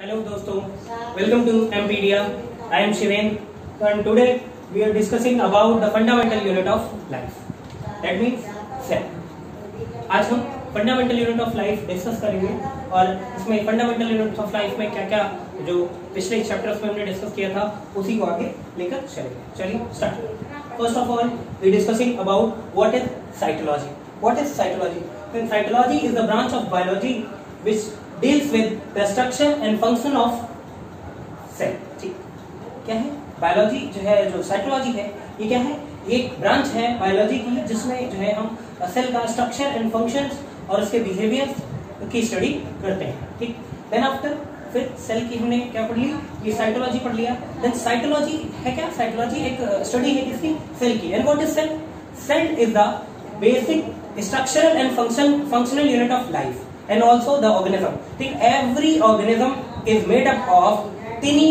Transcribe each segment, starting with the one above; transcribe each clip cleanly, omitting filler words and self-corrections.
Hello दोस्तों, welcome to Mpedia. I am Shiven and today we are discussing about the fundamental unit of life. That means cell. आज हम fundamental unit of life discuss करेंगे और इसमें fundamental unit of life में क्या क्या जो पिछले चैप्टर्स में हमने डिस्कस किया था उसी को आगे लेकर चलेंगे. चलिए start. First of all we discussing about what is cytology. What is cytology? Cytology is the branch of biology which deals with the structure and function of cell. ठीक क्या है बायोलॉजी जो है, जो साइटोलॉजी है ये क्या है? एक ब्रांच है बायोलॉजी की जिसमें जो है हम सेल का स्ट्रक्चर एंड फंक्शंस और उसके बिहेवियर की स्टडी करते हैं. ठीक. देन आफ्टर फिर सेल की हमने क्या पढ़ ली? ये साइटोलॉजी पढ़ लिया. देन साइटोलॉजी है क्या? साइटोलॉजी एक स्टडी है किसकी? सेल की. And what is cell? Cell is the basic structural and functional unit of life and also the organism. Think every organism is made up of tiny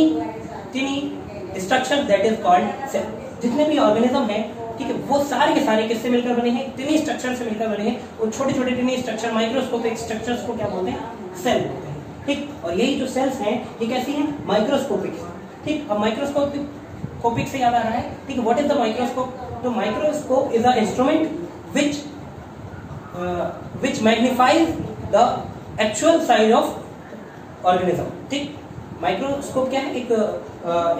structure that is called cell. जितने भी organism हैं, ठीक है, वो सारे के सारे किससे मिलकर बने हैं? टिनी स्ट्रक्चर से मिलकर बने हैं. वो छोटे छोटे टिनी स्ट्रक्चर, माइक्रोस्कोपिक स्ट्रक्चर्स को क्या बोलते हैं? सेल बोलते हैं. ठीक. और यही जो सेल्स हैं ये कैसी हैं? माइक्रोस्कोपिक. ठीक. अब माइक्रोस्कोपिक से याद आ रहा है. ठीक है, व्हाट इज द माइक्रोस्कोप? तो microscope is a instrument which magnifies the actual size of organism. ठीक. माइक्रोस्कोप क्या है? एक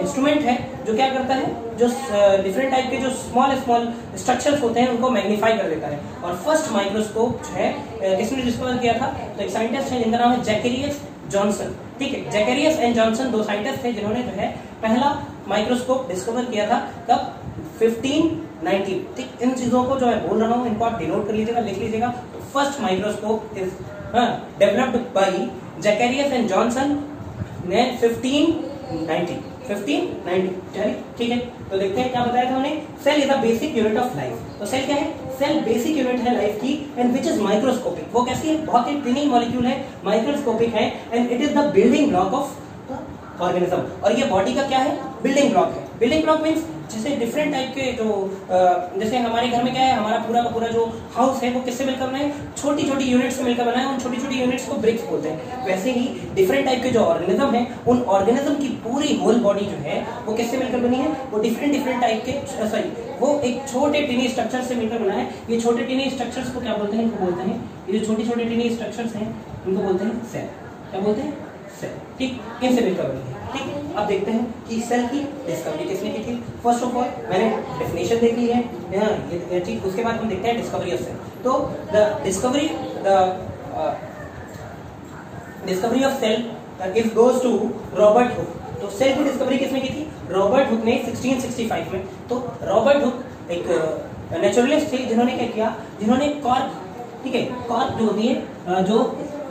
इंस्ट्रूमेंट है जो क्या करता है, जो डिफरेंट टाइप के जो स्मॉल स्ट्रक्चर्स होते हैं उनको मैग्नीफाई कर देता है. और फर्स्ट माइक्रोस्कोप जो है किसने डिस्कवर किया था? तो एक साइंटिस्ट है जिनका नाम है जैकेरियस जॉनसन. ठीक है, जैकेरियस एंड जॉनसन दो साइंटिस्ट थे जिन्होंने जो है पहला माइक्रोस्कोप डिस्कवर किया था. कब? 1590. ठीक. इन चीजों को जो मैं बोल रहा हूँ इनको आप डिनोट कर लीजिएगा, लिख लीजिएगा. First microscope is developed by Zacharias and Janssen ने 1590. चलिए ठीक है. तो देखते हैं क्या बताया था उन्हें. Cell is a basic unit of life. तो सेल क्या है? सेल बेसिक यूनिट है लाइफ की एंड विच इज माइक्रोस्कोपिक. वो कैसी है? बहुत ही टिनी मॉलिक्यूल है, माइक्रोस्कोपिक है and it is the building block of organism. और ये बॉडी का क्या है? बिल्डिंग ब्लॉक है. बिल्डिंग ब्लॉक मीन्स जैसे डिफरेंट टाइप के जो जैसे हमारे घर में क्या है, हमारा पूरा का पूरा जो हाउस है वो किससे मिलकर बना है? छोटी छोटी यूनिट से मिलकर बना है. उन छोटी छोटी यूनिट्स को ब्रिक्स बोलते हैं. वैसे ही डिफरेंट टाइप के जो ऑर्गेनिज्म है उन ऑर्गेनिज्म की पूरी होल बॉडी जो है वो किससे मिलकर बनी है? वो डिफरेंट टाइप के वो एक छोटे टिनी स्ट्रक्चर से मिलकर बना है. ये छोटे टिनी स्ट्रक्चर्स को क्या बोलते हैं? इनको बोलते हैं, ये जो छोटे छोटे टिनी स्ट्रक्चर्स हैं इनको बोलते हैं सेल. क्या बोलते हैं? सेल. ठीक. इनसे मिलकर बनी है. ठीक. अब देखते हैं कि सेल की डिस्कवरी किसने की थी. फर्स्ट ऑफ ऑल मैंने डेफिनेशन देख ली है ये ठीक. उसके बाद हम देखते हैं डिस्कवरी ऑफ सेल. तो the discovery of cell is goes to Robert Hooke. तो सेल की डिस्कवरी किसने की थी? रॉबर्ट हुक ने 1665 में. तो रॉबर्ट हुक एक नेचुरलिस्ट थे जिन्होंने क्या किया? जिन्होंने कॉर्क, ठीक है, कॉर्क जो होती है, जो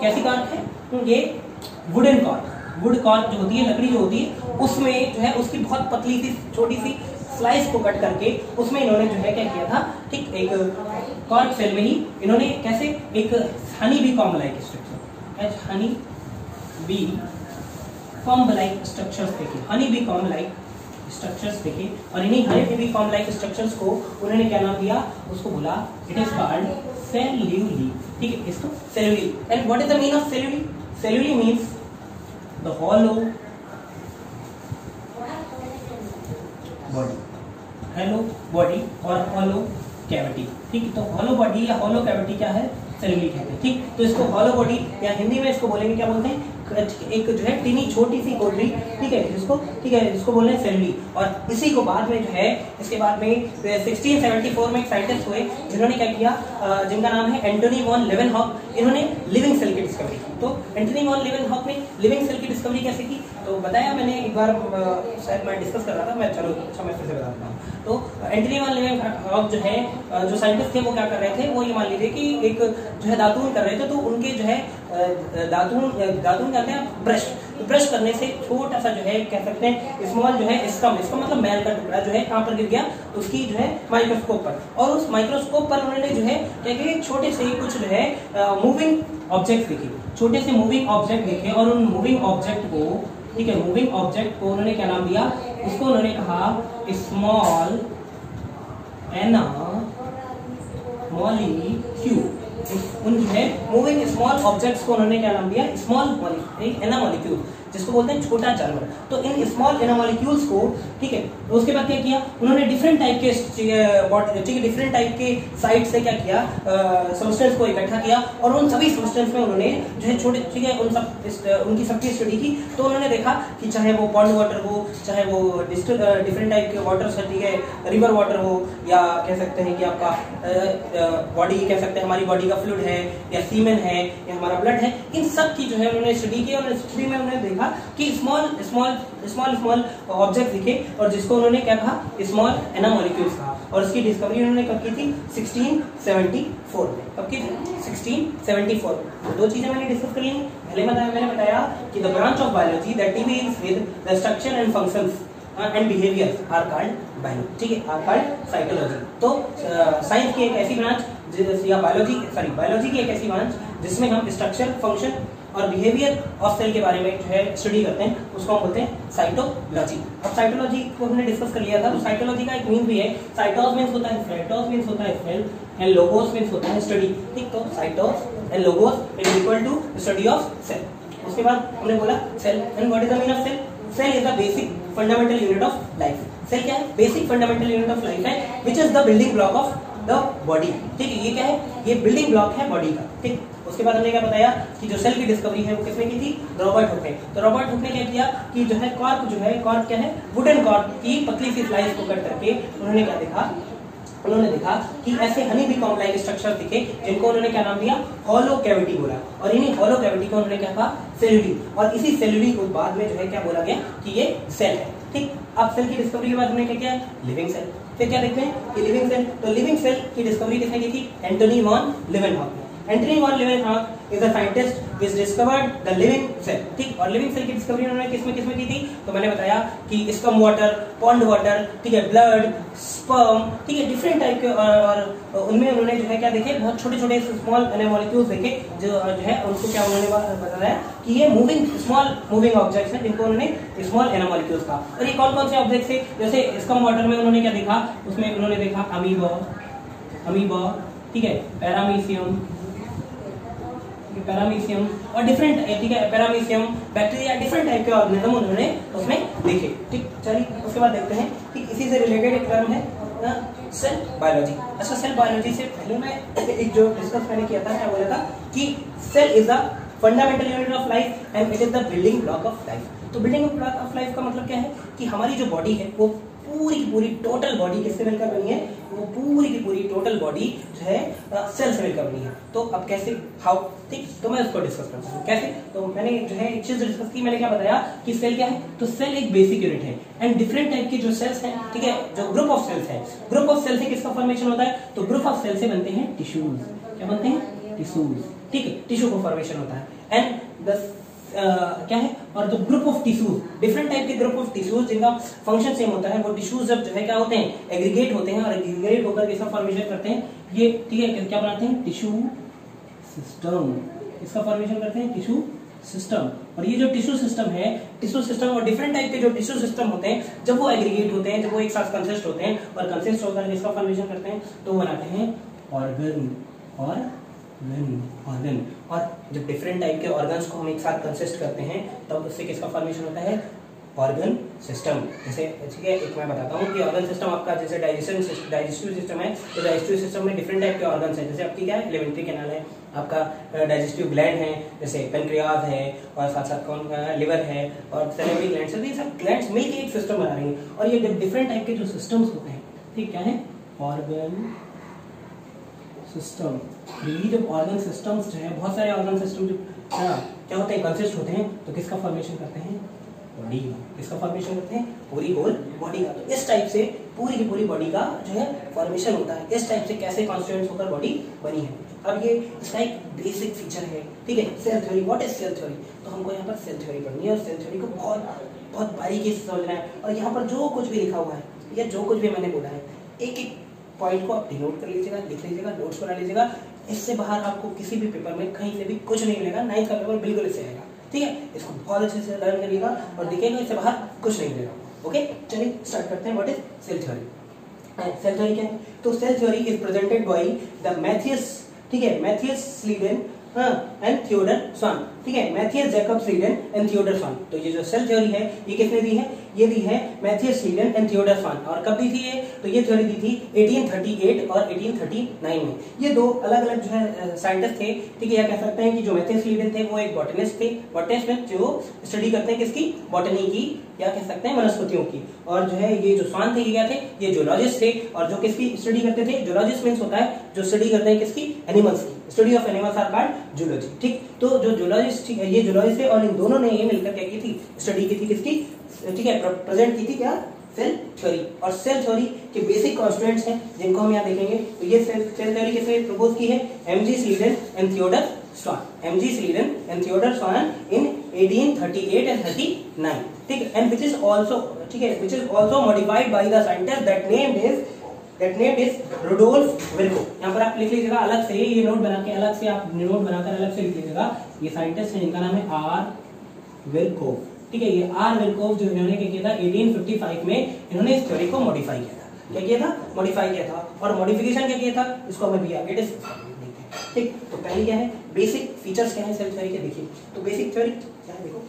कैसी कॉर्क है? ये वुडन कॉर्क, वुड कॉर्क जो होती है, लकड़ी जो होती है, उसमें जो है उसकी बहुत पतली सी छोटी सी स्लाइस को कट करके उसमें इन्होंने जो है क्या किया था? ठीक. एक कॉर्क सेल में ही इन्होंने कैसे एक honey bee comb like structure, as honey bee comb like structures देखे, honey bee comb like structures देखे. और इन्हीं honey bee comb like structures को उन्होंने क्या नाम दिया? उसको बोला इट इज कॉल्ड सेल्यूली. ठीक है, इसको सेल्यूली. And what is the meaning of सेल्यूली? सेल्यूली मींस the hollow body और hollow cavity. ठीक. तो hollow body या hollow cavity क्या है? सेल्यूली कहते हैं. ठीक. तो इसको hollow body या हिंदी में इसको बोलेंगे क्या बोलते हैं? एक जो है टिनी छोटी सी कोठरी. ठीक है, इसको ठीक है इसको बोल रहे हैं सेल्यूली. और इसी को बाद में जो है इसके बाद में 1674 में एक साइंटिस्ट हुए जिन्होंने क्या किया, जिनका नाम है एंटोनी वॉन लेवेनहॉक. इन्होंने लिविंग सेल की डिस्कवरी की. तो एंटोनी वॉन लेवेनहॉक ने लिविंग सेल की डिस्कवरी कैसे की? तो बताया मैंने एक बार, शायद मैं डिस्कस कर रहा था, मैं चलो अच्छा मैं फिर से बताता हूँ. तो एंटोनी वॉन लेवेनहॉक जो है, जो साइंटिस्ट थे वो क्या कर रहे थे? वो ये मान लीजिए कि एक जो है दातून कर रहे थे. तो उनके जो है दातून कहते हैं ब्रश करने से छोटा सा जो है कह सकते हैं स्मॉल जो है इसका मतलब मैल का टुकड़ा जो है कहां पर गिर गया? उसकी जो है माइक्रोस्कोप पर. और उस माइक्रोस्कोप पर उन्होंने जो है क्या किया? छोटे से कुछ जो है मूविंग ऑब्जेक्ट देखे, छोटे से मूविंग ऑब्जेक्ट देखे. और उन मूविंग ऑब्जेक्ट को, ठीक है, मूविंग ऑब्जेक्ट को उन्होंने क्या नाम दिया? उसको उन्होंने कहा स्मॉल मॉलिक्यूल. उन जो है मूविंग स्मॉल ऑब्जेक्ट्स को उन्होंने क्या नाम दिया? Small molecule. जिसको बोलते हैं छोटा जानवर। तो इन स्मॉल नैनोमोलिक्यूल्स को, ठीक है, तो उसके बाद क्या किया उन्होंने, डिफरेंट टाइप के डिफरेंट टाइप के साइट से क्या किया, सब्सटेंस को इकट्ठा किया और उन सभी सब्सटेंस में उन्होंने जो है छोटे, ठीक है, उनकी सबकी स्टडी की। तो उन्होंने देखा कि चाहे वो पॉन्ड वाटर हो, चाहे वो डिफरेंट टाइप के वाटर, ठीक है, रिवर वाटर हो, या कह सकते हैं कि आपका बॉडी, कह सकते हैं हमारी बॉडी का फ्लूइड है, या सीमेन है, या हमारा ब्लड है, इन सब की जो है उन्होंने स्टडी की। और स्टडी में उन्होंने देखा कि small small small small object दिखे, और जिसको उन्होंने क्या कहा, स्मॉल नैनोमोलिक्यूल्स कहा। और इसकी डिस्कवरी उन्होंने कब की थी, 1674 में। कब की थी, 1674 में। तो दो चीजें मैंने डिस्कस कर ली। पहले मैंने बताया कि the branch of biology that deals with the structure and functions and behaviour are called biology, ठीक है, आर कॉल्ड साइकोलॉजी। तो साइंस की एक ऐसी ब्रांच, या बायोलॉजी की एक ऐसी ब्रांच जिसमें हम स्ट्रक्चर, फंक्शन और बिहेवियर ऑफ सेल के बारे में जो है स्टडी करते हैं, उसको हम बोलते हैं साइटोलॉजी। अब साइटोलॉजी को हमने डिस्कस कर लिया था। तो साइटोलॉजी का एक मीन भी है, साइटोस मीन्स होता है, साइटोस मीन्स होता है सेल, एंड लोगोस मीन्स होता है स्टडी, ठीक। तो साइटोस एंड लोगोस is equal to study of cell. उसके बाद हमने बोला cell, and what is the mean of cell? Cell is the basic fundamental unit of life. Cell क्या है? Basic fundamental unit of life है, which is the building block of the body, ठीक है। ये क्या है? ये बिल्डिंग ब्लॉक है बॉडी का, ठीक। उसके बाद हमने क्या बताया कि जो सेल की डिस्कवरी है वो किसने की थी? रॉबर्ट हुक ने। तो रॉबर्ट हुक ने क्या किया कि जो है कॉर्क क्या है, वुडन कॉर्क की पतली सी स्लाइस को कट करके उन्होंने क्या देखा, उन्होंने देखा कि ऐसे Honey bee comb like structure दिखे, जिनको उन्होंने क्या नाम दिया, हॉलो कैविटी बोला। और इन्हीं हॉलो कैविटी को उन्होंने क्या कहा, सेलुडी। और इसी सेलुडी को बाद में जो है क्या बोला गया कि ये सेल है, ठीक। अब सेल की डिस्कवरी के बाद हमने क्या किया, लिविंग सेल। फिर क्या देखते हैं कि लिविंग सेल, तो लिविंग सेल की डिस्कवरी किसने की थी? Antoni von Leeuwenhoek. Antony von Leeuwenhoek is a scientist which discovered the living cell, ठीक। और लिविंग सेल की डिस्कवरी उन्होंने किसमें की थी? तो मैंने बताया कि स्कम वाटर, पॉन्ड वाटर, ठीक है, ब्लड, स्पर्म, ठीक है, डिफरेंट टाइप के, और उनमें उन्होंने जो है क्या देखे, बहुत छोटे छोटे स्मॉल मॉलिक्यूल्स देखे, जो है उनको क्या उन्होंने बताया कि ये स्मॉल मूविंग ऑब्जेक्ट्स हैं, जिनको उन्होंने स्मॉल मॉलिक्यूल्स कहा। और ये कौन कौन से ऑब्जेक्ट्स थे? जैसे स्कम वाटर में उन्होंने क्या देखा, उसमें उन्होंने देखा अमीबा, ठीक है, पैरामीशियम और डिफरेंट, ठीक है, पैरामीशियम, बैक्टीरिया, डिफरेंट टाइप के ऑर्गेनिज्म उन्होंने उसमें देखे, ठीक। चलिए उसके बाद देखते हैं कि इसी से रिलेटेड एक टर्म है सेल बायोलॉजी। अच्छा, सेल बायोलॉजी से पहले मैं एक जो डिस्कस मैंने किया था, क्या बोला था कि cell is the fundamental unit of life and it is the building block of life. तो बिल्डिंग ब्लॉक ऑफ लाइफ का मतलब क्या है कि हमारी जो बॉडी है वो पूरी की पूरी टोटल बॉडी किससे मिलकर बनी है? वो पूरी की पूरी टोटल बॉडी जो है सेल से मिलकर बनी है। तो अब कैसे, हाउ, ठीक, तो मैं उसको डिस्कस करता हूँ कैसे। तो मैंने जो है एक चीज डिस्कस की, मैंने क्या बताया कि सेल क्या है? तो सेल एक बेसिक यूनिट है, एंड डिफरेंट टाइप के जो सेल्स हैं, ठीक है, जो ग्रुप ऑफ सेल्स है, ग्रुप ऑफ सेल से किसका फॉर्मेशन होता है? तो ग्रुप ऑफ सेल से बनते हैं टिश्यूज। क्या बनते हैं? टिश्यूज, ठीक है, टिश्यू का फॉर्मेशन होता है। एंड द क्या है, और जो group of tissues, different type के ग्रुप ऑफ टिश्यूज जिनका फंक्शन सेम होता है, वो टिश्यूज जब जो है क्या होते हैं, एग्रीगेट होते हैं, और एग्रीगेट होकर किसका फॉर्मेशन करते हैं, ये, ठीक है, क्या बनाते हैं? Tissue system. इसका फॉर्मेशन करते हैं टिश्यू सिस्टम। और ये जो टिश्यू सिस्टम है, टिश्यू सिस्टम और डिफरेंट टाइप के जो टिश्यू सिस्टम होते हैं, जब वो एग्रीगेट होते हैं, जब वो एक साथ कंसिस्ट होते हैं, और कंसिस्ट होकर किसका फॉर्मेशन करते हैं, तो बनाते हैं ऑर्गन। और जब डिफरेंट टाइप के ऑर्गन्स को हम एक साथ कंसिस्ट करते हैं, तब उससे किसका फॉर्मेशन होता है? Organ system. जैसे, ठीक है, एक मैं बताता हूँ कि ऑर्गन सिस्टम आपका जैसे डाइजेस्टिव सिस्टम है, तो डाइजेस्टिव सिस्टम में डिफरेंट टाइप के ऑर्गन्स हैं। जैसे आपकी क्या है? एलिमेंट्री कैनाल है, आपका डाइजेस्टिव ग्लैंड है, जैसे पेनक्रियाज है, और साथ साथ कौन लिवर है, और सैलिवरी ग्लैंड्स है। तो ये सब ग्लैंड्स मिलकर एक सिस्टम बना रही हैं, और ये डिफरेंट टाइप के जो सिस्टम्स होते हैं, ठीक, क्या है? Organ system. ये जब ऑर्गन सिस्टम्स जो है, बहुत सारे ऑर्गन सिस्टम जो क्या होते हैं, कंसिस्ट होते हैं, तो किसका फॉर्मेशन करते हैं? बॉडी। किसका फॉर्मेशन करते हैं? पूरी होल बॉडी का। तो इस टाइप से पूरी की पूरी बॉडी का जो है फॉर्मेशन होता है। इस टाइप से कैसे कॉन्स्टिट्यूएंट्स होकर बॉडी बनी है। अब ये इसका एक बेसिक फीचर है, ठीक है, cell theory. What is cell theory? तो हमको यहाँ पर सेल थ्योरी पढ़नी है, और सेल थ्योरी को बहुत बारीकी से समझना है। और यहाँ पर जो कुछ भी लिखा हुआ है, या जो कुछ भी मैंने बोला है, एक एक पॉइंट को आप डिनोट कर लीजिएगा, लिख लीजिएगा, नोट्स बना लीजिएगा। इससे बाहर आपको किसी भी पेपर में कहीं से भी कुछ नहीं मिलेगा। 9th का पेपर बिल्कुल इससे आएगा, ठीक है। इसको बहुत अच्छे से लर्न करिएगा और देखिएगा, इससे बाहर कुछ नहीं मिलेगा। ओके, चलिए स्टार्ट करते हैं। What is cell theory? Cell theory क्या है? तो cell theory is presented by the Matthias, ठीक है, Matthias Schleiden and Theodor Schwann, ठीक है, Matthias Jacob Schleiden and Theodor Schwann. तो ये जो सेल थ्योरी है ये किसने दी है? ये दी है Matthias Schleiden and Theodor Schwann. और कब दी थी ये? तो ये थ्योरी दी थी 1838 और 1839 में। ये दो अलग अलग जो है साइंटिस्ट थे, ठीक है। या कह सकते हैं कि जो मैथियस स्वीडन थे वो एक बॉटनिस्ट थे, बॉटनिस्ट में जो स्टडी करते हैं किसकी? बॉटनी की, या कह सकते हैं वनस्पतियों की। और जो है ये जो स्वान थे ये क्या थे? ये जूलॉजिस्ट थे। और जो किसकी स्टडी करते थे? जूलॉजिस्ट मींस होता है जो स्टडी करते हैं किसकी? एनिमल्स की। Study of animals are called zoology, ठीक। तो जो जूलॉजिस्ट ये जूलॉजिस्ट थे और इन दोनों ने ये मिलकर क्या की थी? स्टडी की थी किसकी? ठीक है, प्रेजेंट की थी क्या? Cell theory. और सेल थ्योरी के बेसिक कॉन्स्टिट्यूएंट्स हैं जिनको हम यहाँ देखेंगे। तो ये सेल थ्योरी किसने प्रपोज की है? MG Schleiden and Theodor Schwann. MG Schleiden and Theodor Schwann in 1838 and 39, ठीक है। एंड व्हिच इज आल्सो, ठीक है, which is also modified by the scientist that name is Rudolf Virchow. यहाँ पर आप लिख लीजिएगा अलग से, ये नोट बना के अलग से आप नोट बनाकर अलग से लिख लीजिएगा। ये साइंटिस्ट है, इनका नाम है आर विर्कोव, ठीक है। ये आर विर्कोव जो इन्होंने क्या किया था 1855 में इन्होंने इस थ्योरी को मॉडिफाई किया था। क्या किया था? मॉडिफाई किया था। और मॉडिफिकेशन क्या किया था? इसको हमें भी आगे डिस्कस देखते हैं, ठीक। तो पहले क्या है? बेसिक फीचर्स क्या है सेल थ्योरी के? देखिए तो बेसिक थ्योरी क्या है, देखो,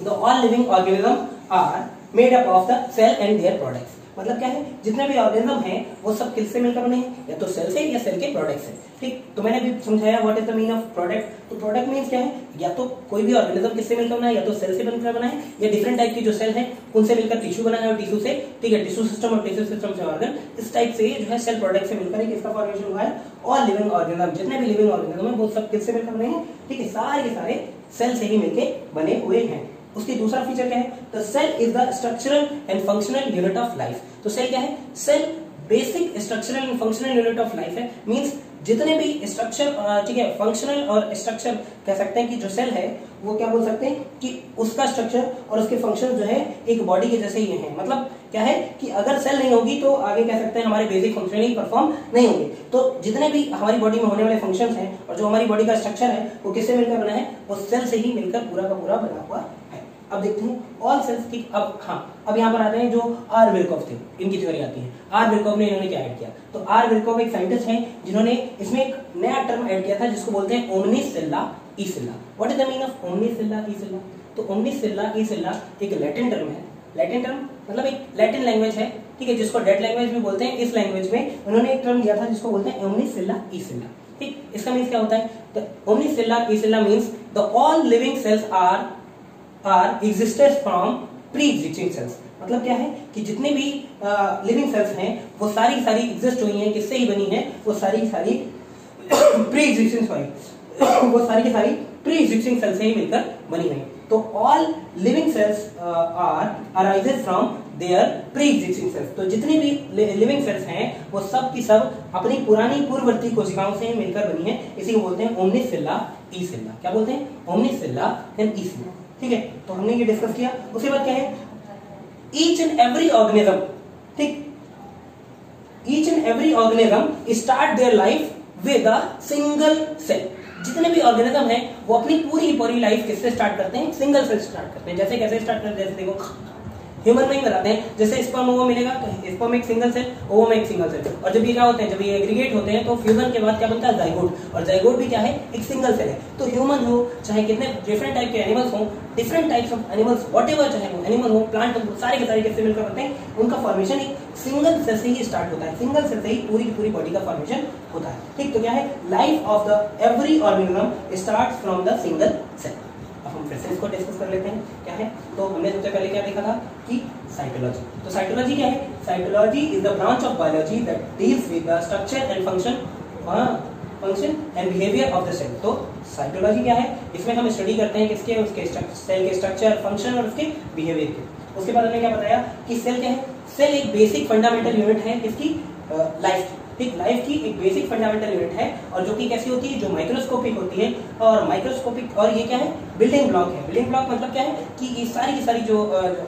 the all living organism are made up of the cell and their products. मतलब क्या है? जितने भी ऑर्गेनिज्म हैं वो सब किससे मिलकर बने हैं? या तो सेल से या सेल के प्रोडक्ट से, ठीक। तो मैंने भी समझाया what is the meaning of product. तो प्रोडक्ट मींस क्या है? या तो कोई भी ऑर्गेनिज्म किससे मिलकर बना है? या तो सेल से बनकर बना है, या डिफरेंट टाइप की जो सेल है उनसे मिलकर टिश्यू बना है, और टिश्यू से, ठीक है, टिश्यू सिस्टम और टिश्यू सिस्टम से ऑर्गन, इस टाइप से जो है सेल प्रोडक्ट से मिलकर किसका फॉर्मेशन हुआ है? All living organism. जितने भी लिविंग ऑर्गेनिज्म है वो सब किससे मिलकर बने हैं? ठीक है, सारे के सारे सेल से ही मिलकर बने हुए हैं। उसकी दूसरा फीचर क्या है? The cell is the structural and functional unit of life. तो सेल क्या है? Cell basic structural and functional unit of life है। मींस जितने भी स्ट्रक्चर, ठीक है, फंक्शनल और स्ट्रक्चर कह सकते हैं कि जो सेल है वो क्या बोल सकते हैं कि उसका स्ट्रक्चर और उसके फंक्शन जो है एक बॉडी के जैसे ही है। मतलब क्या है कि अगर सेल नहीं होगी तो आगे कह सकते हैं हमारे बेसिक फंक्शनिंग परफॉर्म नहीं होंगे। तो जितने भी हमारी बॉडी में होने वाले फंक्शंस हैं और जो हमारी बॉडी का स्ट्रक्चर है वो किससे मिलकर बना है? वो सेल से ही मिलकर पूरा का पूरा बना हुआ है। अब देखते हैं ऑल सेल्स, ठीक। अब हाँ, अब यहाँ पर आते हैं जो आर विर्कोव थे, इनकी थ्योरी आती है। आर विर्कोव ने इन्होंने क्या ऐड किया? तो आर विर्कोव एक साइंटिस्ट हैं जिन्होंने इसमें एक नया टर्म ऐड किया था जिसको बोलते हैं ओमनिसिल्ला ई सिल्ला। What is the meaning of ओमनिसिल्ला ई सिल्ला? तो ओमनिसिल्ला ई सिल्ला एक लैटिन टर्म है। लैटिन टर्म मतलब एक लैटिन लैंग्वेज है, ठीक है, जिसको डेड लैंग्वेज भी बोलते हैं। इस लैंग्वेज में उन्होंने एक टर्म दिया था जिसको बोलते हैं ओमनिसिल्ला ई सिल्ला, ठीक। इसका मीन्स क्या होता है? द ओमनिसिल्ला ई सिल्ला means the all living cells are existed from pre existing cells. मतलब क्या है कि जितने भी लिविंग सेल्स हैं वो सारी सारी एग्जिस्ट हुई हैं, किससे ही बनी है? वो सारी सारी प्री एग्जिस्टिंग, सॉरी, वो सारी की सारी प्री एग्जिस्टिंग सेल्स से ही मिलकर बनी हुई। तो all living cells are arises from their pre existing cells. तो जितनी भी लिविंग सेल्स हैं वो सब की सब अपनी पुरानी पूर्ववर्ती कोशिकाओं से मिलकर बनी है। इसी को बोलते हैं ओमनिसिल्ला ई सिल्ला। क्या बोलते हैं? ओमनिसिल्ला एंड ई सिल्ला, ठीक है। तो हमने ये डिस्कस किया। उसके बाद क्या है? ईच एंड एवरी ऑर्गेनिज्म, ठीक, each and every organism start their life with a single cell. जितने भी ऑर्गेनिज्म हैं वो अपनी पूरी लाइफ किससे स्टार्ट करते हैं? सिंगल सेल स्टार्ट करते हैं। जैसे कैसे स्टार्ट करते हैं? जैसे देखो ह्यूमन में ही बताते हैं। जैसे स्पर्म ओवम मिलेगा तो स्पर्म एक सिंगल सेल, ओवम एक सिंगल सेल। और जब ये क्या होते हैं, जब ये एग्रीगेट होते हैं तो फ्यूजन के बाद क्या बनता है? जाइगोट। और जाइगोट भी क्या है? एक सिंगल सेल है। तो ह्यूमन हो चाहे कितने डिफरेंट टाइप के एनिमल्स हो, different types of animals whatever, चाहे वो एनिमल हो, प्लांट हो, सारे के सारे किससे मिलकर बनते हैं? उनका फॉर्मेशन एक सिंगल सेल से ही स्टार्ट होता है। सिंगल सेल से ही पूरी की पूरी बॉडी का फॉर्मेशन होता है, ठीक। तो क्या है? Life of the every organism starts from the single cell. अब हम फिर से इसको डिस्कस कर लेते हैं क्या है। तो हमने सबसे पहले क्या देखा था कि साइटोलॉजी। तो साइटोलॉजी क्या है? Cytology is the branch of biology that deals with the structure and function and behaviour of the cell. तो साइटोलॉजी क्या है? इसमें हम स्टडी करते हैं किसके? उसके सेल के स्ट्रक्चर, फंक्शन और उसके बिहेवियर के। उसके बाद हमने क्या बताया कि सेल क्या है? सेल एक बेसिक फंडामेंटल यूनिट है किसकी? लाइफ की, ठीक। लाइफ की एक बेसिक फंडामेंटल यूनिट है और जो कि कैसी होती है? जो माइक्रोस्कोपिक होती है। और माइक्रोस्कोपिक, और ये क्या है? बिल्डिंग ब्लॉक है। बिल्डिंग ब्लॉक मतलब क्या है कि ये सारी की सारी जो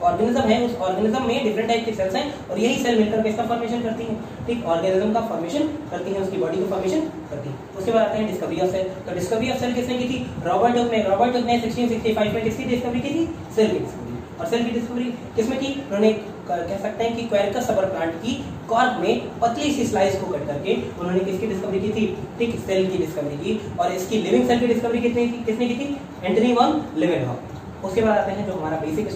ऑर्गेनिज्म है उस ऑर्गेनिज्म में डिफरेंट टाइप के सेल्स हैं और यही सेल मिलकर किसका फॉर्मेशन करती है? ठीक, ऑर्गेनिज्म का फॉर्मेशन करती है, उसकी बॉडी का फॉर्मेशन करती है। उसके बाद आते हैं डिस्कवरी ऑफ सेल। तो डिस्कवरी ऑफ सेल किसने की थी? रॉबर्ट हुक ने 1665 में किसकी डिस्कवरी की थी? सेल की डिस्कवरी। और सेल की डिस्कवरी किसमें की? उन्होंने कह सकते हैं कि क्वेरकस रबर प्लांट की कॉर्क में पतली सी स्लाइस को कट करके उन्होंने किसकी डिस्कवरी की थी? ठीक, सेल की डिस्कवरी की। और इसकी लिविंग सेल की डिस्कवरी किसने की थी? Antony van Leeuwenhoek. उसके बाद आते हैं जो हमारा बेसिक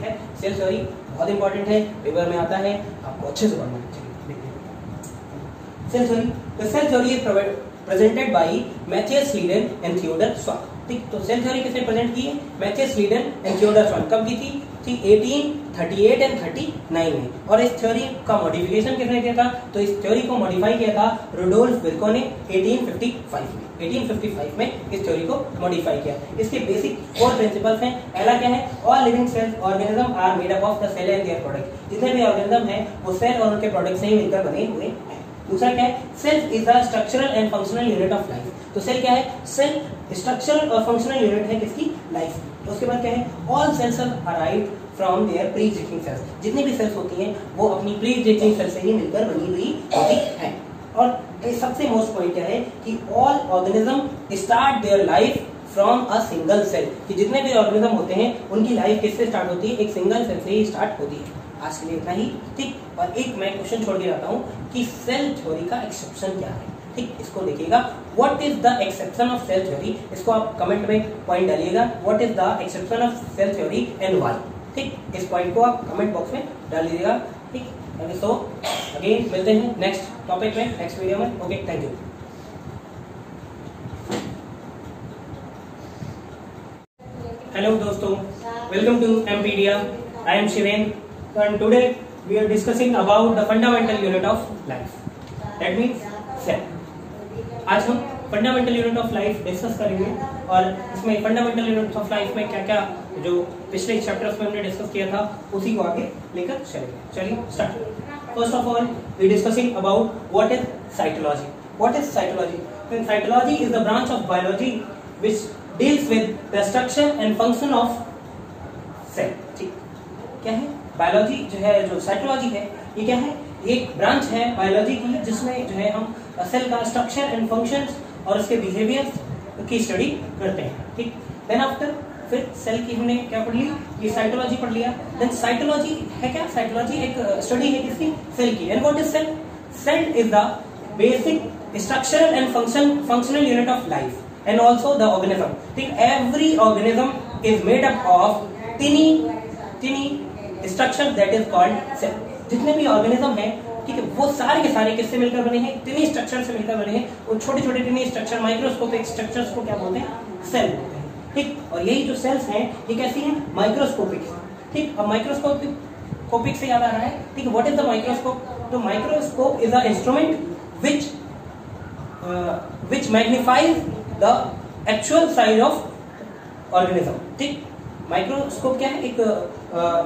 है सेल थ्योरी, बहुत इंपॉर्टेंट है, पेपर में आता है, आपको अच्छे से पढ़ना है। Cell theory, the cell theory is presented by Matthias Schleiden and Theodor Schwann. ठीक, तो सेल थ्योरी किसने प्रेजेंट की है? Matthias Schleiden and Theodor Schwann. कब की थी? 1838 एंड 39 में। और इस थ्योरी का मॉडिफिकेशन किसने किया था? तो इस थ्योरी को मॉडिफाई किया था रुडोल्फ विर्को ने 1855 में इस थ्योरी को मॉडिफाई किया। इसके बेसिक 4 प्रिंसिपल्स हैं। पहला क्या है? All living cells organism are made up of the cell and their product. जितने भी ऑर्गेनिज्म हैं वो सेल और उनके प्रोडक्ट से ही मिलकर बने हुए हैं। दूसरा क्या है? Cell is the structural and functional unit of life. तो सेल क्या है? सेल स्ट्रक्चरल और फंक्शनल यूनिट है किसकी? लाइफ। तो उसके बाद क्या है? All cells are arrived from their pre existing cells. जितनी भी सेल्स होती हैं वो अपनी प्री एग्जिस्टिंग सेल से ही मिलकर बनी हुई होती हैं। और सबसे मोस्ट पॉइंट क्या है कि all organism start their life from a single cell. कि जितने भी ऑर्गेनिज्म होते हैं उनकी लाइफ किससे स्टार्ट होती है? एक सिंगल सेल से ही स्टार्ट होती है। आज के लिए इतना ही। ठीक, और एक मैं क्वेश्चन छोड़ के जाता हूँ कि सेल थ्योरी का एक्सेप्शन क्या है। ठीक, इसको देखिएगा, what is the exception of cell theory. इसको आप कमेंट में पॉइंट डालिएगा, what is the exception of cell theory and why. ठीक, इस पॉइंट को आप कमेंट बॉक्स में डाल दीजिएगा। ठीक, सो अगेन मिलते हैं नेक्स्ट टॉपिक में, नेक्स्ट वीडियो में। Okay, thank you. हेलो दोस्तों, welcome to Mpedia. I am Shivendra and today we are discussing about the fundamental unit of life, that means cell. आज हम fundamental unit of life discuss करेंगे और इसमें fundamental unit of life में क्या क्या जो पिछले चैप्टर्स में हमने डिस्कस किया था उसी को आगे लेकर चलेंगे। चलिए start. First of all we discussing about what is cytology. What is cytology? Cytology is the branch of biology which deals with the structure and function of cell. ठीक, क्या है? बायोलॉजी जो है, जो साइटोलॉजी है, ये क्या है? एक ब्रांच है बायोलॉजी की जिसमें जो है हम सेल का स्ट्रक्चर एंड फंक्शंस और उसके बिहेवियर की स्टडी करते हैं। ठीक, देन आफ्टर फिर सेल की हमने क्या पढ़ ली? ये साइटोलॉजी पढ़ लिया। देन साइटोलॉजी है क्या? साइटोलॉजी एक स्टडी है किसकी? सेल की। And what is cell? Cell is the basic structural and functional unit of life and also the organism. ठीक, every organism is made up of tiny structure that is called cell. जितने भी organism हैं, ठीक है, वो सारे के सारे किससे मिलकर बने हैं? टिनी स्ट्रक्चर से मिलकर बने हैं। और छोटे छोटे टिनी स्ट्रक्चर, माइक्रोस्कोपिक स्ट्रक्चर्स को क्या बोलते हैं? सेल बोलते हैं। ठीक, और यही जो सेल्स हैं ये कैसी हैं? माइक्रोस्कोपिक। ठीक, अब माइक्रोस्कोपिक से याद आ रहा है। ठीक, व्हाट इज द माइक्रोस्कोप? तो microscope is a instrument which magnifies the actual size of organism. ठीक, माइक्रोस्कोप क्या है? एक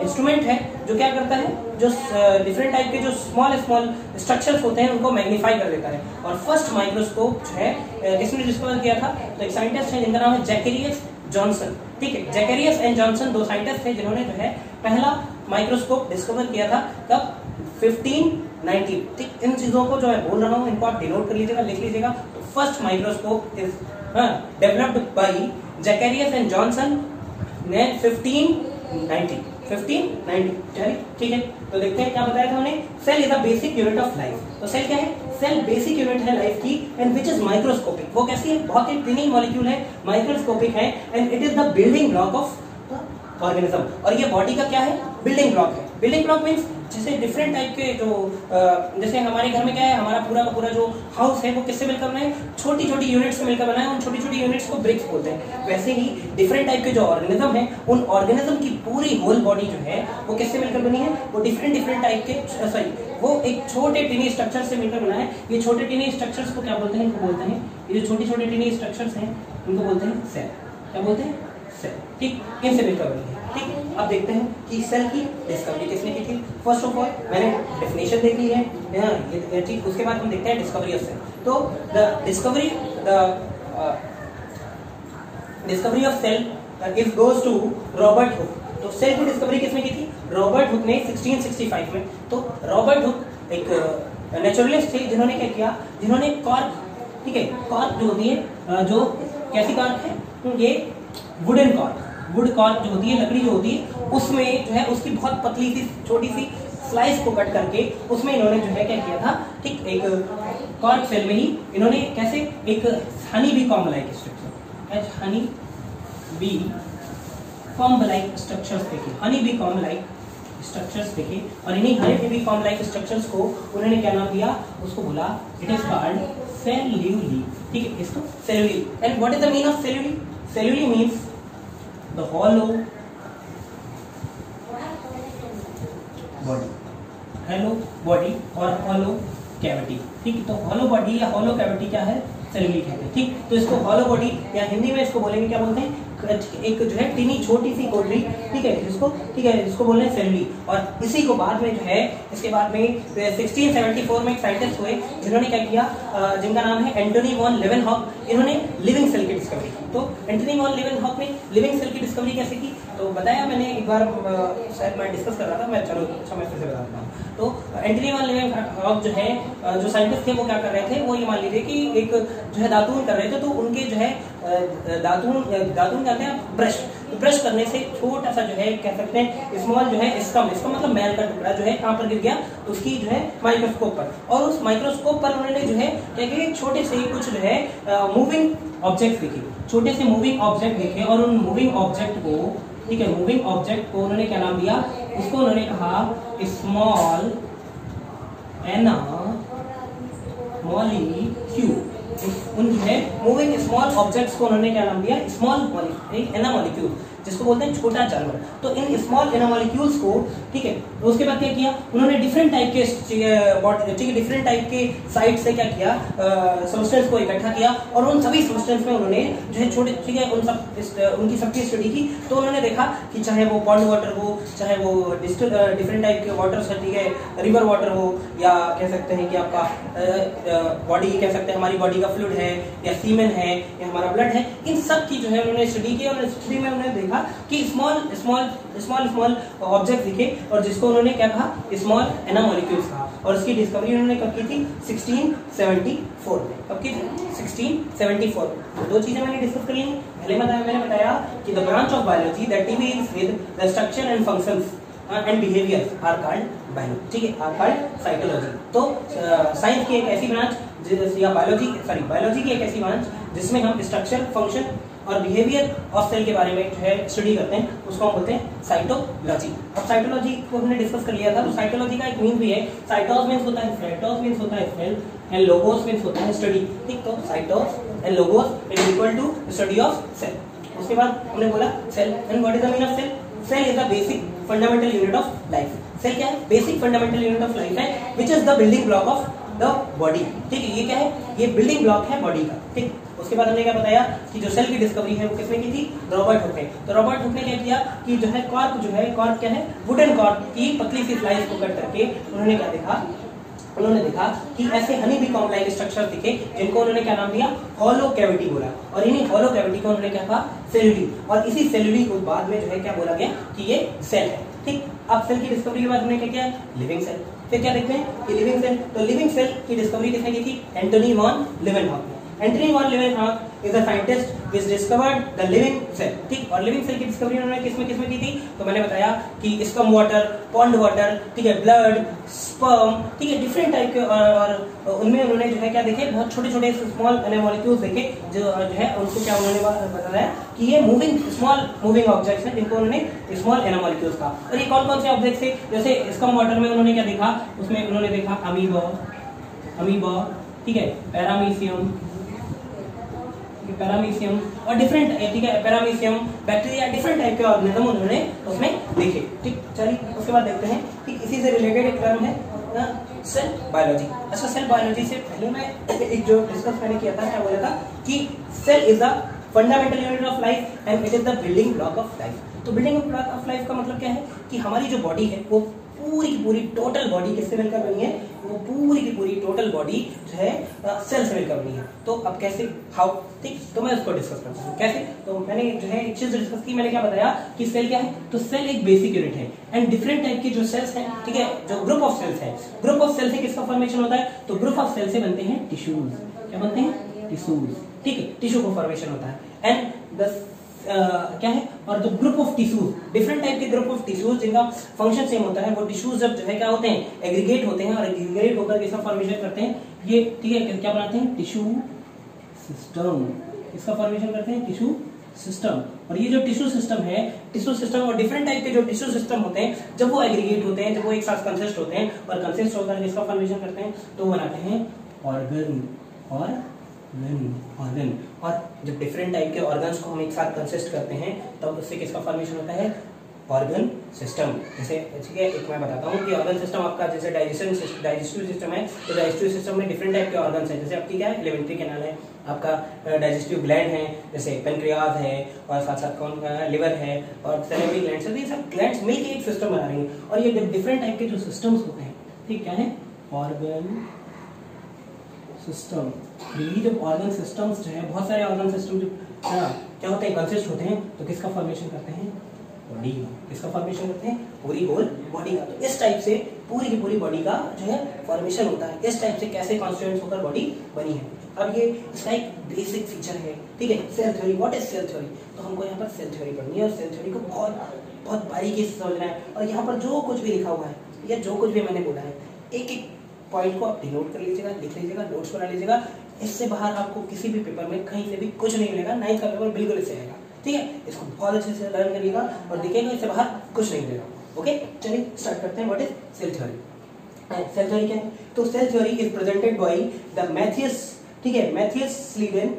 इंस्ट्रूमेंट है जो क्या करता है? जो डिफरेंट टाइप के जो स्मॉल स्ट्रक्चर्स होते हैं उनको मैग्नीफाई कर देता है। और फर्स्ट माइक्रोस्कोप जो है किसने डिस्कवर किया था? तो एक साइंटिस्ट है जिनका नाम है जैकेरियस जॉनसन। ठीक है, जैकेरियस एंड जॉनसन दो साइंटिस्ट थे जिन्होंने जो है पहला माइक्रोस्कोप डिस्कवर किया था। तब 1590। ठीक, इन चीजों को जो मैं बोल रहा हूँ इनको आप डिनोट कर लीजिएगा, लिख लीजिएगा। First microscope is developed by Zacharias and Janssen ने 1590। चलिए ठीक है, तो देखते हैं क्या बताया था उन्हें। Cell is the basic unit of life. तो सेल क्या है? सेल बेसिक यूनिट है लाइफ की एंड विच इज माइक्रोस्कोपिक। वो कैसी है? बहुत ही टिनी मॉलिक्यूल है, माइक्रोस्कोपिक है and it is the building block of organism. और ये बॉडी का क्या है? बिल्डिंग ब्लॉक है। बिल्डिंग ब्लॉक मीन्स जैसे डिफरेंट टाइप के जो जैसे हमारे घर में क्या है, हमारा पूरा का पूरा जो हाउस है वो किससे मिलकर बना है? छोटी छोटी यूनिट्स से मिलकर बना है। उन छोटी छोटी यूनिट्स को ब्रिक्स बोलते हैं। वैसे ही डिफरेंट टाइप के जो ऑर्गेनिज्म है उन ऑर्गेनिज्म की पूरी होल बॉडी जो है वो किससे मिलकर बनी है? वो डिफरेंट टाइप के वो एक छोटे टिनी स्ट्रक्चर से मिलकर बना है। ये छोटे टिनी स्ट्रक्चर्स को क्या बोलते हैं? इनको बोलते हैं, ये जो छोटे छोटे टिनी स्ट्रक्चर्स हैं इनको बोलते हैं सेल। क्या बोलते हैं? सेल। ठीक, इनसे मिलकर बनी है। ठीक, अब देखते हैं कि सेल की डिस्कवरी किसने की थी। फर्स्ट ऑफ ऑल मैंने डेफिनेशन देख ली है। ठीक, उसके बाद हम देखते हैं डिस्कवरी ऑफ सेल। तो the discovery of cell is goes to Robert Hooke. तो सेल की डिस्कवरी किसने की थी? रॉबर्ट हुक ने 1665 में। तो रॉबर्ट हुक एक नेचुरलिस्ट थे जिन्होंने क्या किया? जिन्होंने कॉर्क, ठीक है, कॉर्क जो होती है, जो कैसी कॉर्क है? ये वुडन कॉर्क। वुड कॉर्क जो होती है, लकड़ी जो होती है, उसमें जो है उसकी बहुत पतली सी छोटी सी स्लाइस को कट करके उसमें इन्होंने जो है क्या किया था, ठीक एक कॉर्क सेल में ही इन्होंने कैसे एक honey bee comb like structure, as honey bee comb like structures देखे, honey bee comb like structures देखे, और इन्हीं honey bee comb like structures को उन्होंने क्या नाम दिया, उसको बोला इट इज कॉल्ड सेल्यूली, ठीक है, इसको सेल्यूली। And what is the meaning of सेल्यूली? सेल्यूली means the hollow body, hollow body और हॉलो कैविटी, ठीक, तो हॉलो बॉडी या हॉलो कैविटी क्या है, सेल्यूली कहते हैं, ठीक। तो इसको हॉलो बॉडी या हिंदी में इसको बोलेंगे क्या बोलते हैं, एक जो है टीनी छोटी सी कोटरी, ठीक है, जिसको ठीक है इसको बोलते हैं सेल्यूली। और इसी को बाद में जो है इसके बाद में 1674 में एक साइंटिस्ट हुए जिन्होंने क्या किया, जिनका नाम है एंटोनी वॉन लेवेनहॉक, इन्होंने लिविंग सेल की डिस्कवरी की। तो एंटोनी वॉन लेवेनहॉक ने लिविंग सेल की डिस्कवरी कैसे की, तो बताया मैंने एक बार, शायद मैं डिस्कस कर रहा था, मैं चलो अच्छा मैं फिर से बता देता हूँ। तो एंटोनी वॉन लेवेनहॉक जो है जो साइंटिस्ट थे वो क्या कर रहे थे, वो ये मान लीजिए कि एक जो है दातून कर रहे थे, तो उनके जो है दातून कहते हैं ब्रश, तो ब्रश करने से छोटा सा जो है कह सकते हैं स्मॉल जो है इसका मतलब मैल का टुकड़ा जो है कहां पर गिर गया, उसकी जो है माइक्रोस्कोप पर, और उस माइक्रोस्कोप पर उन्होंने जो है क्या किया, छोटे से कुछ जो है मूविंग ऑब्जेक्ट देखे, छोटे से मूविंग ऑब्जेक्ट देखे, और उन मूविंग ऑब्जेक्ट को, ठीक है, मूविंग ऑब्जेक्ट को उन्होंने क्या नाम दिया, उसको उन्होंने कहा स्मॉल मॉलिक्यूल। उन जो है मूविंग स्मॉल ऑब्जेक्ट्स को उन्होंने क्या नाम दिया, स्मॉल मॉलिक्यूल, जिसको बोलते हैं छोटा जानवर। तो इन स्मॉल एनामॉलिक्यूल्स को, ठीक है, तो उसके बाद क्या किया उन्होंने डिफरेंट टाइप के, ठीक है, डिफरेंट टाइप के साइट से क्या किया, सब्सटेंस को इकट्ठा किया, और उन सभी सब्सटेंस में उन्होंने जो है छोटे, ठीक है, उनकी सबकी स्टडी की। तो उन्होंने देखा कि चाहे वो पॉन्ड वाटर हो, चाहे वो डिफरेंट टाइप के वाटर, ठीक है, रिवर वाटर हो, या कह सकते हैं कि आपका बॉडी, कह सकते हैं हमारी बॉडी का फ्लूइड है, या सीमेन है, या हमारा ब्लड है, इन सब की जो है उन्होंने स्टडी की, और स्टडी में उन्होंने देखा कि स्मॉल ऑब्जेक्ट दिखे, और जिसको उन्होंने क्या कहा, स्मॉल एनामॉलिक्यूल्स कहा। और इसकी डिस्कवरी उन्होंने कब की थी, 1674 में। कब की थी, 1674 में। दो चीजें मैंने डिस्कस कर ली। पहले मैंने बताया कि the branch of biology that deals with the structure and functions and behaviour are called biology, ठीक है, आर कॉल्ड साइकोलॉजी। तो साइंस की एक ऐसी ब्रांच या बायोलॉजी की एक ऐसी ब्रांच जिसमें हम स्ट्रक्चर, फंक्शन और बिहेवियर ऑफ सेल के बारे में जो है स्टडी करते हैं, उसको हम बोलते हैं साइटोलॉजी। अब साइटोलॉजी को हमने डिस्कस कर लिया था, तो साइटोलॉजी का एक मीन भी है, साइटोस मींस होता है साइटोस मींस होता है सेल, एंड लोगोस मींस होता है स्टडी, ठीक। तो साइटोस एंड लोगोस is equal to study of cell. उसके बाद हमने बोला cell, and what is the meaning of cell? Cell is the basic fundamental unit of life. Cell क्या है? Basic fundamental unit of life है, which is the building block of the body, ठीक है। ये क्या है? ये बिल्डिंग ब्लॉक है बॉडी का, ठीक। उसके बाद हमने क्या बताया कि जो सेल की डिस्कवरी है वो किसने की थी? रॉबर्ट हुक ने। तो रॉबर्ट हुक ने क्या किया कि जो है कॉर्क क्या है, वुडन कॉर्क की पतली सी स्लाइस को कट करके उन्होंने क्या देखा, उन्होंने देखा कि ऐसे Honey bee comb like structure दिखे, जिनको उन्होंने क्या नाम दिया? हॉलो कैविटी बोला। और इन्हीं हॉलो कैविटी को उन्होंने क्या कहा? सेल्यूली। और इसी सेल्यूली को बाद में जो है क्या बोला गया कि ये सेल है, ठीक। अब सेल की डिस्कवरी के बाद हमने क्या किया? Living cell. फिर क्या देखते हैं कि लिविंग सेल, तो लिविंग सेल की डिस्कवरी किसने की थी? एंटोनी वॉन लेवेनहॉक ने। Antoni van Leeuwenhoek is a scientist which discovered the living cell, ठीक। और लिविंग सेल की डिस्कवरी उन्होंने किसमें की थी? तो मैंने बताया कि स्पर्म वाटर, पॉन्ड वाटर, ठीक है, ब्लड, स्पर्म, ठीक है, डिफरेंट टाइप के, और उनमें उन्होंने जो है क्या देखे? बहुत छोटे छोटे स्मॉल एनामॉलिक्यूल्स देखे, जो है उनको क्या उन्होंने बताया कि ये स्मॉल मूविंग ऑब्जेक्ट्स हैं, जिनको उन्होंने स्मॉल एनामॉलिक्यूल्स कहा। और ये कौन कौन से ऑब्जेक्ट्स थे? जैसे स्पर्म वाटर में उन्होंने क्या देखा? उसमें उन्होंने देखा अमीबा, ठीक है, पैरामीशियम और डिफरेंट, ठीक है, पैरामीशियम, बैक्टीरिया, डिफरेंट टाइप के ऑर्गेनिज्म उन्होंने उसमें देखे, ठीक। चलिए उसके बाद देखते हैं कि इसी से रिलेटेड एक टर्म है सेल बायोलॉजी। अच्छा, सेल बायोलॉजी से पहले मैं एक जो डिस्कस मैंने किया था, क्या बोला था कि cell is the fundamental unit of life and it is the building block of life. तो बिल्डिंग ब्लॉक ऑफ लाइफ का मतलब क्या है कि हमारी जो बॉडी है वो पूरी की पूरी टोटल बॉडी किससे मिलकर बनी है? वो पूरी की पूरी टोटल बॉडी जो है सेल से मिलकर बनी है। तो अब कैसे, हाउ, ठीक, तो मैं उसको डिस्कस करता हूँ कैसे। तो मैंने जो है एक चीज डिस्कस की, मैंने क्या बताया कि सेल क्या है? तो सेल एक बेसिक यूनिट है, एंड डिफरेंट टाइप के जो सेल्स हैं, ठीक है, जो ग्रुप ऑफ सेल्स है, ग्रुप ऑफ सेल से किसका फॉर्मेशन होता है? तो ग्रुप ऑफ सेल से बनते हैं टिश्यूज। क्या बनते हैं? टिश्यूज, ठीक है, टिश्यू का फॉर्मेशन होता है। एंड द क्या है, और the group of tissues, different type के ग्रुप ऑफ टिश्यूज जिनका फंक्शन सेम होता है, वो टिश्यूज जब जो है क्या होते हैं, एग्रीगेट होते हैं, और एग्रीगेट होकर किसका फॉर्मेशन करते हैं, ये ठीक है क्या बनाते हैं, टिश्यू सिस्टम, इसका फॉर्मेशन करते हैं टिश्यू सिस्टम। और ये जो टिश्यू सिस्टम है, टिश्यू सिस्टम और डिफरेंट टाइप के जो टिश्यू सिस्टम होते हैं, जब वो एग्रीगेट होते हैं, जब वो एक साथ कंसिस्ट होते हैं और कंसिस्ट होकर किसका फॉर्मेशन करते हैं, तो बनाते हैं ऑर्गन और ऑर्गन। और जब डिफरेंट टाइप के ऑर्गन्स को हम एक साथ कंसिस्ट करते हैं तब उससे किसका फॉर्मेशन होता है, ऑर्गन सिस्टम। जैसे ठीक है, एक मैं बताता हूँ कि ऑर्गन सिस्टम आपका जैसे डाइजेस्टिव सिस्टम है, तो डाइजेस्टिव सिस्टम में डिफरेंट टाइप के ऑर्गन्स हैं। जैसे आपकी क्या है, एलिमेंट्री कैनाल है, आपका डाइजेस्टिव ग्लैंड है, जैसे पेनक्रियाज है, और साथ साथ कौन लिवर है, और सैलिवरी ग्लैंड्स है। तो ये सब ग्लैंड्स मिलकर एक सिस्टम बना रही हैं। और ये डिफरेंट टाइप के जो सिस्टम्स होते हैं, ठीक क्या है, ऑर्गन सिस्टम। ये जब ऑर्गन सिस्टम्स जो है, बहुत सारे ऑर्गन सिस्टम जो क्या होते हैं, कंसिस्ट होते हैं, तो किसका फॉर्मेशन करते हैं, बॉडी का। किसका फॉर्मेशन करते हैं, पूरी होल बॉडी का। तो इस टाइप से पूरी की पूरी बॉडी का जो है फॉर्मेशन होता है। इस टाइप से कैसे कॉन्स्टिट्यूएंट्स होकर बॉडी बनी है। अब ये इसका एक बेसिक फीचर है, ठीक है, cell theory. What is cell theory? तो हमको यहाँ पर सेल थ्योरी पढ़नी है, और सेल थ्योरी को बहुत बारीकी से समझना है। और यहाँ पर जो कुछ भी लिखा हुआ है या जो कुछ भी मैंने बोला है, एक एक पॉइंट को आप डिनोट कर लीजिएगा, लिख लीजिएगा, नोट्स बना लीजिएगा। इससे बाहर आपको किसी भी पेपर में कहीं से भी कुछ नहीं मिलेगा। 9th का पेपर बिल्कुल इससे आएगा, ठीक है। इसको बहुत अच्छे से लर्न करिएगा और देखिएगा इससे बाहर कुछ नहीं मिलेगा। ओके, चलिए स्टार्ट करते हैं। What is cell theory? Cell theory क्या है? तो cell theory is presented by the Matthias, ठीक है, Matthias Schleiden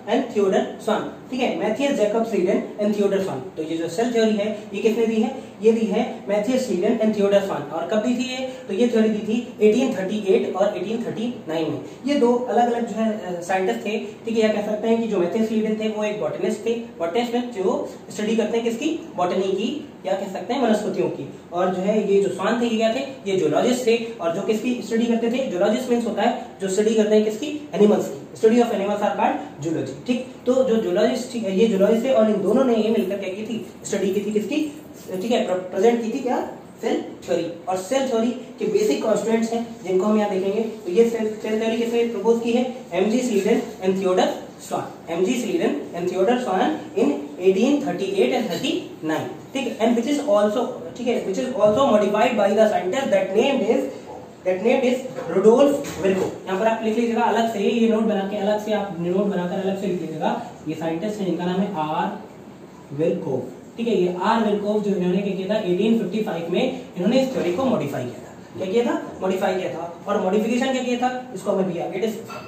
and Theodor Schwann, ठीक है, Matthias Jacob Schleiden and Theodor Schwann. तो ये जो सेल थ्योरी है, ये किसने दी है? ये दी है Matthias Schleiden and Theodor Schwann. और कब दी थी ये? तो ये थ्योरी दी थी 1838 और 1839 में। ये दो अलग अलग जो है साइंटिस्ट थे, ठीक है। या कह सकते हैं कि जो मैथियस स्लीडन थे वो एक बॉटनिस्ट थे, बॉटनिस्ट में जो स्टडी करते हैं किसकी, बॉटनी की, या कह सकते हैं वनस्पतियों की। और जो है ये जो स्वान थे, ये क्या थे? ये जूलॉजिस्ट थे। और जो किसकी स्टडी करते थे? जूलॉजिस्ट मींस होता है जो स्टडी करते हैं किसकी, एनिमल्स की। Study of animals are called zoology, ठीक। तो जो जूलॉजिस्ट, ये जूलॉजिस्ट थे, और इन दोनों ने ये मिलकर क्या की थी, स्टडी की थी किसकी, ठीक है, प्रेजेंट की थी क्या, सेल थ्योरी। और सेल थ्योरी के बेसिक कॉन्स्टिट्यूएंट्स हैं जिनको हम यहाँ देखेंगे। तो ये सेल थ्योरी किसने प्रपोज की है? MG. Schleiden and Theodor Schwann. MG. Schleiden and Theodor Schwann in 1838 and 39, ठीक है। एंड विच इज आल्सो, ठीक है, which is also modified by the scientist that name is Rudolf Virchow. यहाँ पर आप लिख लीजिएगा अलग से, ये नोट बना के अलग से आप नोट बनाकर अलग से लिख लीजिएगा। ये साइंटिस्ट है जिनका नाम है आर विर्को, ठीक है। ये आर विर्कोव जो इन्होंने क्या किया था, 1855 में इन्होंने इस थ्योरी को मॉडिफाई किया था। क्या किया था? मॉडिफाई किया था। और मॉडिफिकेशन क्या किया था, इसको हमें भी आगे देखते हैं,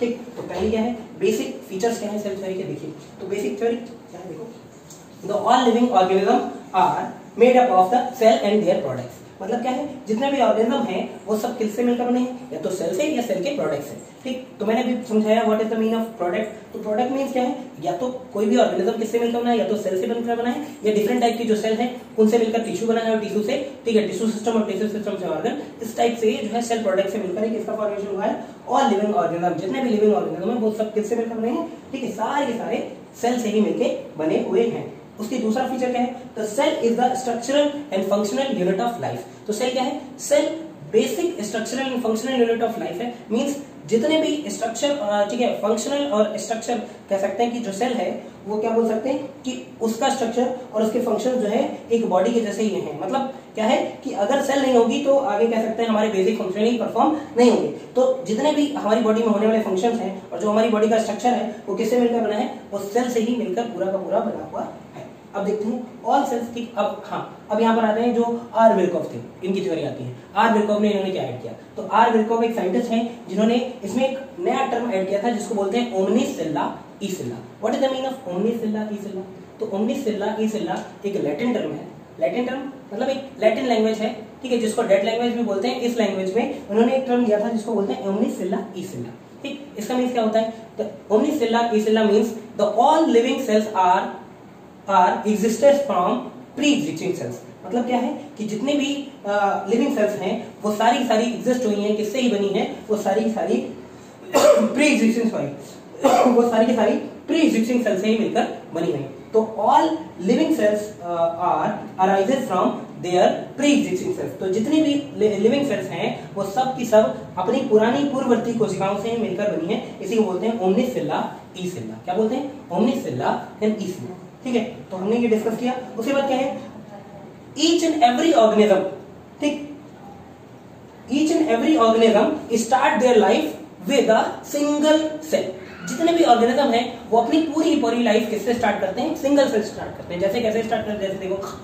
ठीक। तो पहले क्या है, बेसिक फीचर्स क्या है सेल थ्योरी के, देखिए। तो बेसिक थ्योरी क्या है, देखो। The all living organism are made up of the cell and their products. मतलब क्या है, जितने भी ऑर्गेनिज्म हैं वो सब किससे मिलकर बने हैं, या तो सेल से या सेल के प्रोडक्ट से, ठीक। तो मैंने भी समझाया what is the mean of product. तो प्रोडक्ट मींस क्या है, या तो कोई भी ऑर्गेनिज्म किससे मिलकर बना है, या तो सेल से मिलकर बना है, या डिफरेंट टाइप की जो सेल है उनसे मिलकर टिश्यू बना है, और टिश्यू से, ठीक है, टिश्यू सिस्टम और टिश्यू सिस्टम से ऑर्गन। इस टाइप से जो है सेल प्रोडक्ट से मिलकर किसका फॉर्मेशन हुआ है, ऑल लिविंग ऑर्गेनिज्म। जितने भी लिविंग ऑर्गेनिज्म है वो सब किससे मिलकर बने हैं, ठीक है, सारे के सारे सेल से ही मिलकर बने हुए हैं। उसकी दूसरा फीचर क्या है, तो cell is the structural and functional unit of life. तो सेल क्या है, cell basic structural and functional unit of life है। मींस जितने भी स्ट्रक्चर, ठीक है, फंक्शनल और स्ट्रक्चर कह सकते हैं कि जो सेल है वो क्या बोल सकते हैं कि उसका स्ट्रक्चर और उसके फंक्शन जो है एक बॉडी के जैसे ही हैं। मतलब क्या है कि अगर सेल नहीं होगी तो आगे कह सकते हैं हमारे बेसिक फंक्शन ही परफॉर्म नहीं होंगे। तो जितने भी हमारी बॉडी में होने वाले फंक्शंस हैं और जो हमारी बॉडी का स्ट्रक्चर है वो किससे मिलकर बना है, वो सेल से ही मिलकर पूरा का पूरा बना हुआ है। अब देखते हैं ऑल सेल्स की। अब हाँ, अब यहाँ पर आते हैं जो आर विर्कोव थे, इनकी थ्योरी आती है। आर विर्कोव ने इन्होंने क्या ऐड किया, तो आर विर्कोव एक साइंटिस्ट हैं जिन्होंने इसमें एक नया टर्म ऐड किया था जिसको बोलते हैं ओमनिसिल्ला इसिल्ला। What is the mean of ओमनिसिल्ला इसिल्ला? तो ओमनिसिल्ला इसिल्ला एक लैटिन टर्म है। लैटिन टर्म मतलब एक लैटिन लैंग्वेज है, ठीक है, जिसको डेड लैंग्वेज भी बोलते हैं। इस लैंग्वेज में उन्होंने एक टर्म दिया था जिसको बोलते हैं ओमनिसिल्ला इसिल्ला, ठीक। इसका मीन्स क्या होता है, द ओमनिसिल्ला इसिल्ला means the all living cells are existed from pre-existing cells। मतलब क्या है कि जितने भी लिविंग सेल्स हैं वो सारी एग्जिस्ट हुई हैं, किससे ही बनी है, वो सारी प्री एग्जिस्टिंग, सॉरी, वो सारी की सारी प्री एग्जिस्टिंग सेल्स से ही मिलकर बनी है। तो all living cells are arises from their pre existing cells. तो जितनी भी लिविंग सेल्स हैं वो सब की सब अपनी पुरानी पूर्ववर्ती कोशिकाओं से ही मिलकर बनी है। इसी को बोलते हैं ओमनिसिल्ला ई सेल्ला, क्या बोलते हैं, ओमनी सेल्ला एंड ई सेल्ला, ठीक है। तो हमने ये डिस्कस किया। उसके बाद क्या है, ईच एंड एवरी ऑर्गेनिज्म, ठीक, each and every organism start their life with a single cell. जितने भी ऑर्गेनिज्म है वो अपनी पूरी लाइफ किससे स्टार्ट करते हैं, सिंगल सेल स्टार्ट करते हैं। जैसे कैसे स्टार्ट करते हैं, जैसे देखो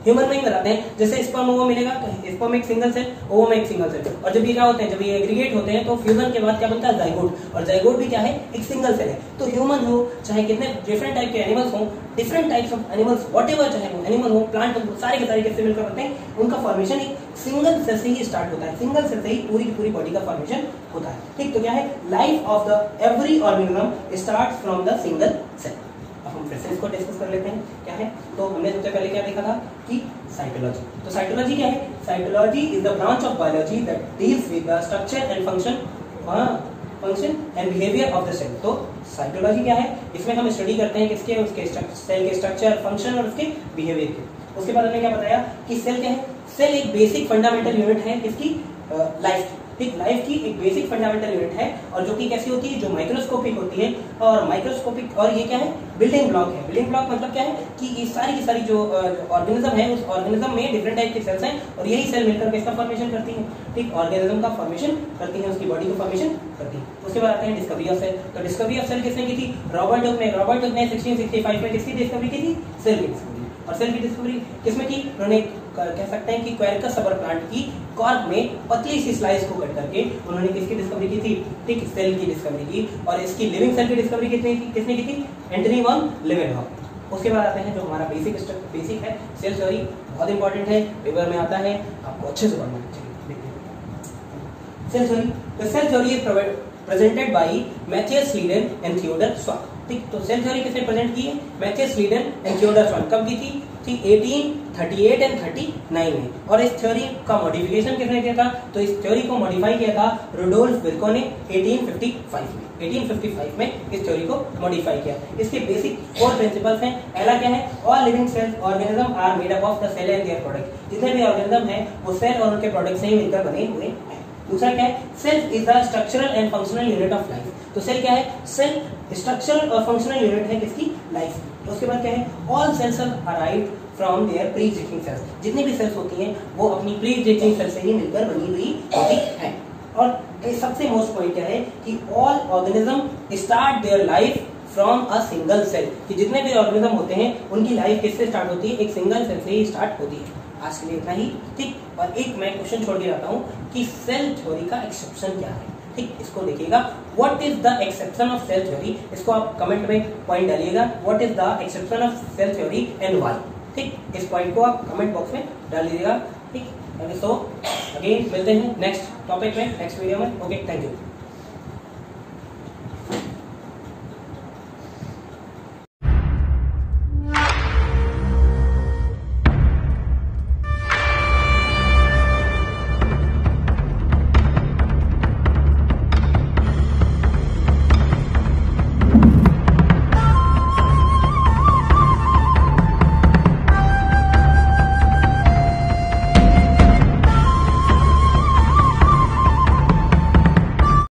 ह्यूमन में ही बताते हैं, जैसे स्पर्म ओवम मिलेगा तो स्पर्म एक सिंगल सेल, ओवम एक सिंगल सेल, और जब ये क्या होते हैं, जब ये एग्रीगेट होते हैं तो फ्यूजन के बाद क्या बनता है, जाइगोट, और जाइगोट भी क्या है, एक सिंगल सेल है। तो ह्यूमन हो चाहे कितने डिफरेंट टाइप के एनिमल्स हो, different types of animals whatever, चाहे वो एनिमल हो प्लांट हो, सारे के सारे किससे मिलकर बनते हैं, उनका फॉर्मेशन एक सिंगल सेल से ही स्टार्ट होता है, सिंगल सेल से ही पूरी बॉडी का फॉर्मेशन होता है, ठीक। तो क्या है, life of the every organism starts from the single cell. अब हम फिर से इसको डिस्कस कर लेते हैं, क्या है। तो हमने सबसे पहले क्या देखा था कि साइटोलॉजी। तो साइटोलॉजी क्या है, cytology is the branch of biology that deals with the structure and function and behaviour of the cell. तो साइटोलॉजी क्या है, इसमें हम स्टडी करते हैं किसके, उसके सेल के स्ट्रक्चर, फंक्शन और उसके बिहेवियर के। उसके बाद हमने क्या बताया कि सेल क्या है, सेल एक बेसिक फंडामेंटल यूनिट है किसकी, लाइफ की, ठीक, लाइफ की एक बेसिक फंडामेंटल यूनिट है, और जो कि कैसी होती है, जो माइक्रोस्कोपिक होती है, और माइक्रोस्कोपिक, और ये क्या है, बिल्डिंग ब्लॉक है। बिल्डिंग ब्लॉक मतलब क्या है कि ये सारी की सारी जो ऑर्गेनिज्म है, उस ऑर्गेनिज्म में डिफरेंट टाइप के सेल्स हैं, और यही सेल मिलकर किसका फॉर्मेशन करती है, ठीक, ऑर्गेनिज्म का फॉर्मेशन करती है, उसकी बॉडी का फॉर्मेशन करती है। उसके बाद आते हैं डिस्कवरी ऑफ सेल। तो डिस्कवरी ऑफ सेल किसने की थी, रॉबर्ट हुक ने 1665 में किसकी डिस्कवरी की थी, सेल की डिस्कवरी। और सेल की डिस्कवरी किसमें की, उन्होंने कह सकते हैं कि क्वेरकस सबर प्लांट की कॉर्क में पतली सी स्लाइस को कट करके उन्होंने किसकी डिस्कवरी की थी, ठीक, सेल की डिस्कवरी की। और इसकी लिविंग सेल की डिस्कवरी किसने की थी, एंटनी वॉन लेवेनहॉक। उसके बाद आते हैं जो हमारा बेसिक है, सेल थ्योरी, बहुत इंपॉर्टेंट है, पेपर में आता है, आपको अच्छे से पढ़ना चाहिए। Cell theory, the cell theory is presented by Matthias Schleiden and Theodor Schwann, ठीक। तो सेल थ्योरी किसने प्रेजेंट की है, Matthias Schleiden and Theodor Schwann. कब की थी, ठीक, 1838 एंड 39 में। और इस थ्योरी का मॉडिफिकेशन किसने किया था, तो इस थ्योरी को मॉडिफाई किया था रुडोल्फ विर्को ने 1855 में। 1855 में इस थ्योरी को मॉडिफाई किया। इसके बेसिक 4 प्रिंसिपल्स हैं। पहला क्या है, all living cells organism are made up of the cell and their product. जितने भी ऑर्गेनिज्म हैं वो सेल और उनके प्रोडक्ट से ही मिलकर बने हुए हैं। दूसरा क्या है, cell is the structural and functional unit of life. तो सेल क्या है, सेल स्ट्रक्चरल और फंक्शनल यूनिट है किसकी, लाइफ की। उसके बाद क्या है, all cells are arrived from their pre existing cells. जितनी भी सेल्स होती हैं वो अपनी प्री एग्जिस्टिंग सेल से ही मिलकर बनी हुई होती हैं। और सबसे मोस्ट पॉइंट क्या है कि all organism start their life from a single cell, कि जितने भी ऑर्गेनिज्म होते हैं उनकी लाइफ किससे स्टार्ट होती है, एक सिंगल सेल से ही स्टार्ट होती है। आज के लिए इतना ही, ठीक। और एक मैं क्वेश्चन छोड़ के जाता हूँ कि सेल थ्योरी का एक्सेप्शन क्या है, ठीक, इसको देखिएगा। What is the exception of cell theory, इसको आप कमेंट में पॉइंट डालिएगा, what is the exception of cell theory and why, ठीक। इस पॉइंट को आप कमेंट बॉक्स में डाल दीजिएगा, ठीक। सो अगेन मिलते हैं नेक्स्ट टॉपिक में, नेक्स्ट वीडियो में। Okay, thank you.